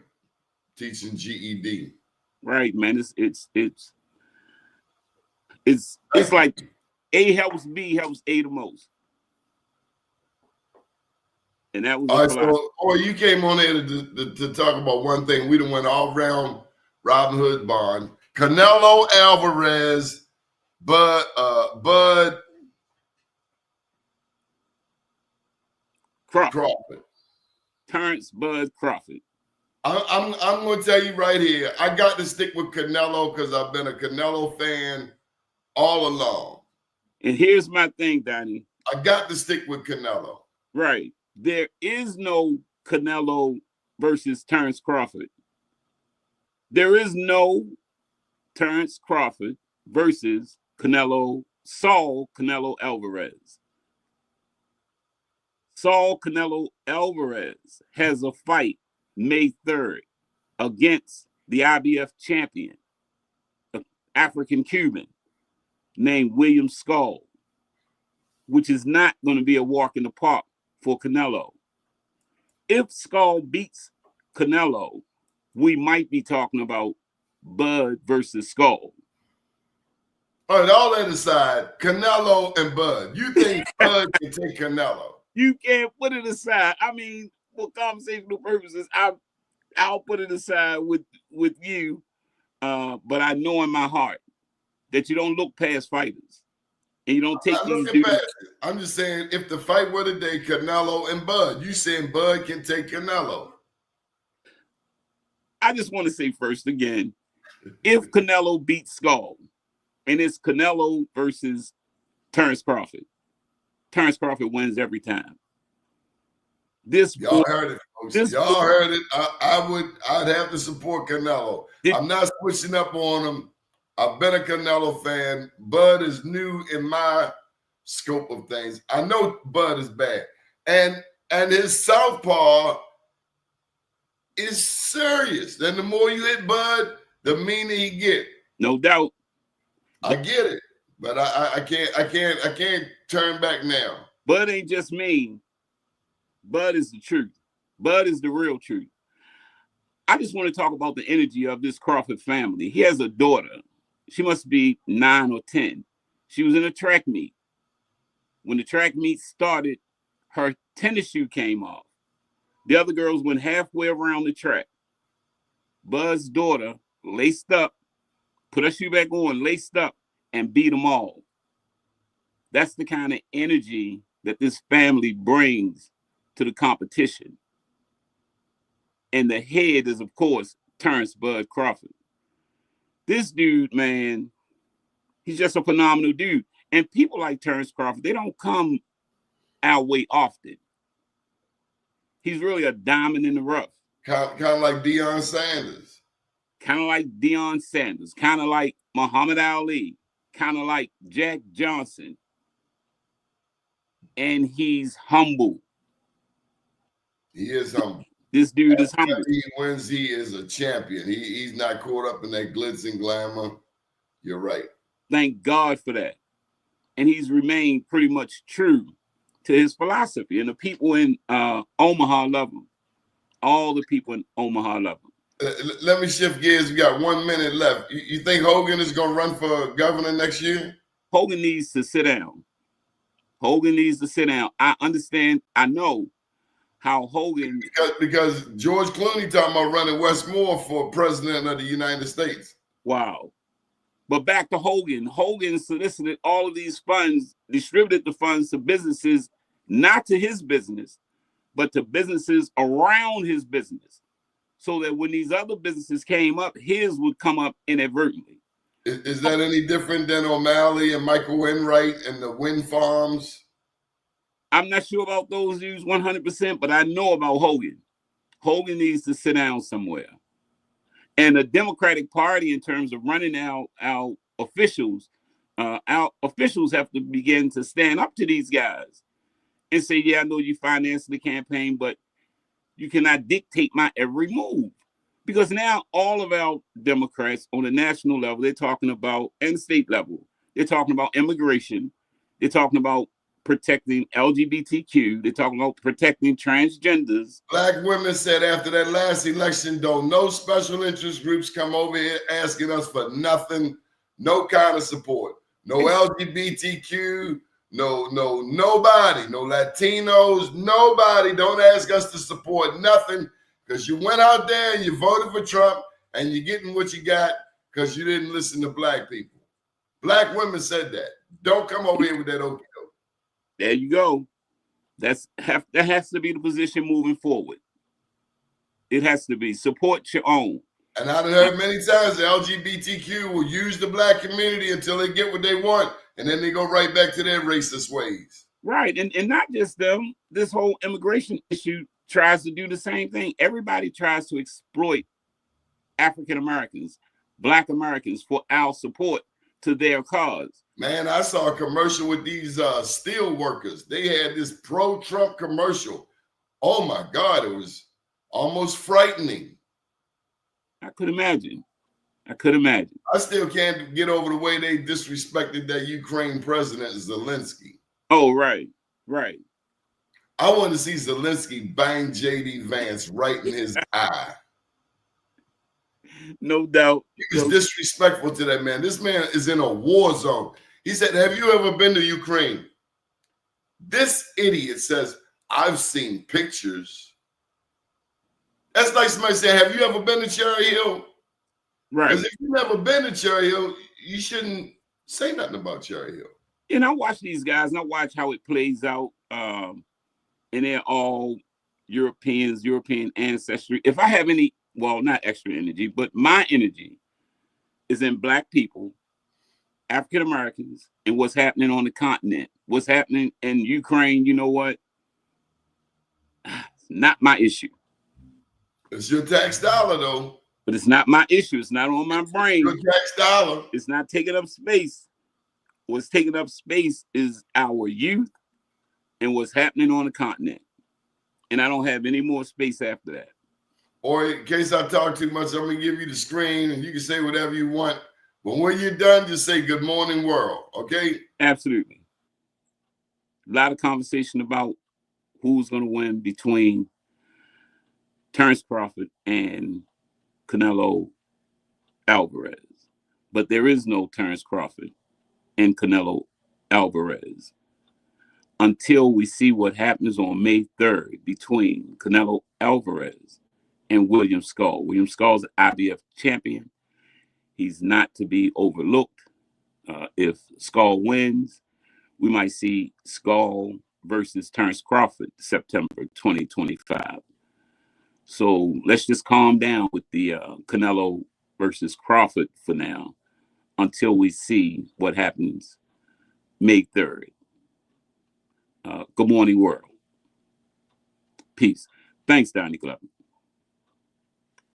teaching GED. Right, man. It's like A helps B helps A the most. And that was all right, so you came on there to talk about one thing. We done went all round Robin Hood Bond. Canelo Alvarez, Bud Crawford. Terrence Bud Crawford. I'm going to tell you right here, I got to stick with Canelo because I've been a Canelo fan all along. And here's my thing, Donnie. I got to stick with Canelo. Right. There is no Canelo versus Terrence Crawford. There is no Terrence Crawford versus Saul Canelo Alvarez. Saul Canelo Alvarez has a fight May 3rd against the IBF champion, an African-Cuban named William Skull, which is not going to be a walk in the park for Canelo. If Skull beats Canelo, we might be talking about Bud versus Skull. All right, all that aside, Canelo and Bud. You think Bud can take Canelo? You can't put it aside. I mean, for conversational purposes, I'll put it aside with you. But I know in my heart that you don't look past fighters. And you don't take these dudes. I'm just saying, if the fight were today, Canelo and Bud, you saying Bud can take Canelo? I just want to say first again, if Canelo beats Skull, and it's Canelo versus Terrence Crawford wins every time. Y'all heard it, folks. Y'all heard it. I'd have to support Canelo. I'm not switching up on him. I've been a Canelo fan. Bud is new in my scope of things. I know Bud is bad. And his southpaw is serious. And the more you hit Bud, the meaner he get. No doubt. I get it. But I can't turn back now. Bud ain't just mean. Bud is the truth. Bud is the real truth. I just want to talk about the energy of this Crawford family. He has a daughter. She must be 9 or 10. She was in a track meet. When the track meet started, her tennis shoe came off. The other girls went halfway around the track. Bud's daughter laced up, put her shoe back on, laced up, and beat them all. That's the kind of energy that this family brings to the competition. And the head is, of course, Terrence Bud Crawford. This dude, man, he's just a phenomenal dude. And people like Terrence Crawford, they don't come our way often. He's really a diamond in the rough. Kind of like Deion Sanders. Kind of like Deion Sanders. Kind of like Muhammad Ali. Kind of like Jack Johnson. And he's humble. He is humble. This dude is humble. He wins, he is a champion. He's not caught up in that glitz and glamour. You're right. Thank God for that. And he's remained pretty much true to his philosophy. And the people in Omaha love him. All the people in Omaha love him. Let me shift gears. We got 1 minute left. You think Hogan is going to run for governor next year? Hogan needs to sit down. Hogan needs to sit down. I understand. I know how Hogan... Because George Clooney talking about running Westmore for president of the United States. Wow. But back to Hogan. Hogan solicited all of these funds, distributed the funds to businesses, not to his business, but to businesses around his business. So that when these other businesses came up, his would come up inadvertently. Is that any different than O'Malley and Michael Wainwright and the wind farms? I'm not sure about those dudes 100%, but I know about Hogan. Hogan needs to sit down somewhere. And the Democratic Party, in terms of running our officials have to begin to stand up to these guys and say, yeah, I know you financed the campaign, but you cannot dictate my every move. Because now all of our Democrats on the national level, they're talking about, and state level, they're talking about immigration. They're talking about protecting LGBTQ. They're talking about protecting transgenders. Black women said after that last election, don't no special interest groups come over here asking us for nothing, no kind of support. No LGBTQ, nobody, no Latinos, nobody. Don't ask us to support nothing because you went out there and you voted for Trump and you're getting what you got because you didn't listen to black people. Black women said that. Don't come over here with that okey doke. There you go. That has to be the position moving forward. It has to be. Support your own. And I've heard many times the LGBTQ will use the black community until they get what they want, and then they go right back to their racist ways. Right, and not just them. This whole immigration issue tries to do the same thing. Everybody tries to exploit African Americans, Black Americans for our support to their cause. Man, I saw a commercial with these steel workers. They had this pro-Trump commercial. Oh my God, it was almost frightening. I could imagine. I still can't get over the way they disrespected that Ukraine president, Zelensky. Oh, right. I want to see Zelensky bang J.D. Vance right in his eye. No doubt. He was disrespectful to that man. This man is in a war zone. He said, have you ever been to Ukraine? This idiot says, I've seen pictures. That's like somebody saying, have you ever been to Cherry Hill? Right. Because if you've never been to Cherry Hill, you shouldn't say nothing about Cherry Hill. And I watch these guys and I watch how it plays out. And they're all European ancestry. If I have any, well, not extra energy, but my energy is in Black people, African Americans, and what's happening on the continent. What's happening in Ukraine, you know what? It's not my issue. It's your tax dollar, though. But it's not my issue. It's not on my brain. Your tax dollar. It's not taking up space. What's taking up space is our youth and what's happening on the continent. And I don't have any more space after that. Or in case I talk too much, I'm going to give you the screen and you can say whatever you want. But when you're done, just say good morning world, okay? Absolutely. A lot of conversation about who's going to win between Terrence Crawford and Canelo Alvarez. But there is no Terrence Crawford and Canelo Alvarez until we see what happens on May 3rd between Canelo Alvarez and William Skull. William Skull's an IBF champion. He's not to be overlooked. If Skull wins, we might see Skull versus Terrence Crawford September 2025. So let's just calm down with the Canelo versus Crawford for now until we see what happens May 3rd. Good morning, world. Peace. Thanks, Doni Glover.